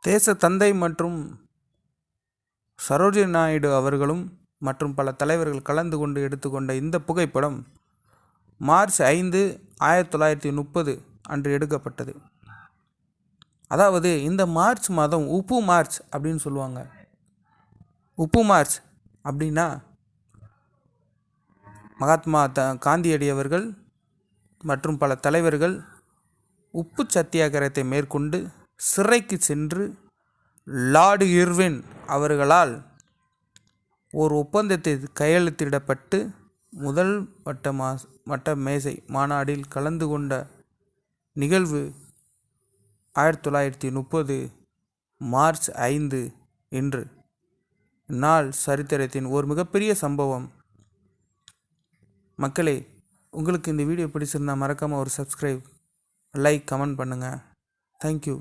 தேச தந்தை மற்றும் சரோஜினி நாயுடு அவர்களும் மற்றும் பல தலைவர்கள் கலந்து கொண்டு எடுத்துக்கொண்ட இந்த புகைப்படம் மார்ச் 5, 1930 அன்று எடுக்கப்பட்டது. அதாவது இந்த மார்ச் மாதம் உப்பு மார்ச் அப்படின்னு சொல்லுவாங்க. உப்பு மார்ச் அப்படின்னா மகாத்மா காந்தியடி அவர்கள் மற்றும் பல தலைவர்கள் உப்பு சத்தியாகிரகத்தை மேற்கொண்டு சிறைக்கு சென்று லார்டு இர்வின் அவர்களால் ஒரு ஒப்பந்தத்தை கையெழுத்திடப்பட்டு முதல் வட்ட மேசை மாநாட்டில் கலந்து கொண்ட நிகழ்வு 1930 மார்ச் 5 இன்று நாள் சரித்திரத்தின் ஒரு மிகப்பெரிய சம்பவம். மக்களே, உங்களுக்கு இந்த வீடியோ பிடிச்சிருந்தால் மறக்காமல் ஒரு சப்ஸ்கிரைப், லைக், கமெண்ட் பண்ணுங்கள். தேங்க்யூ.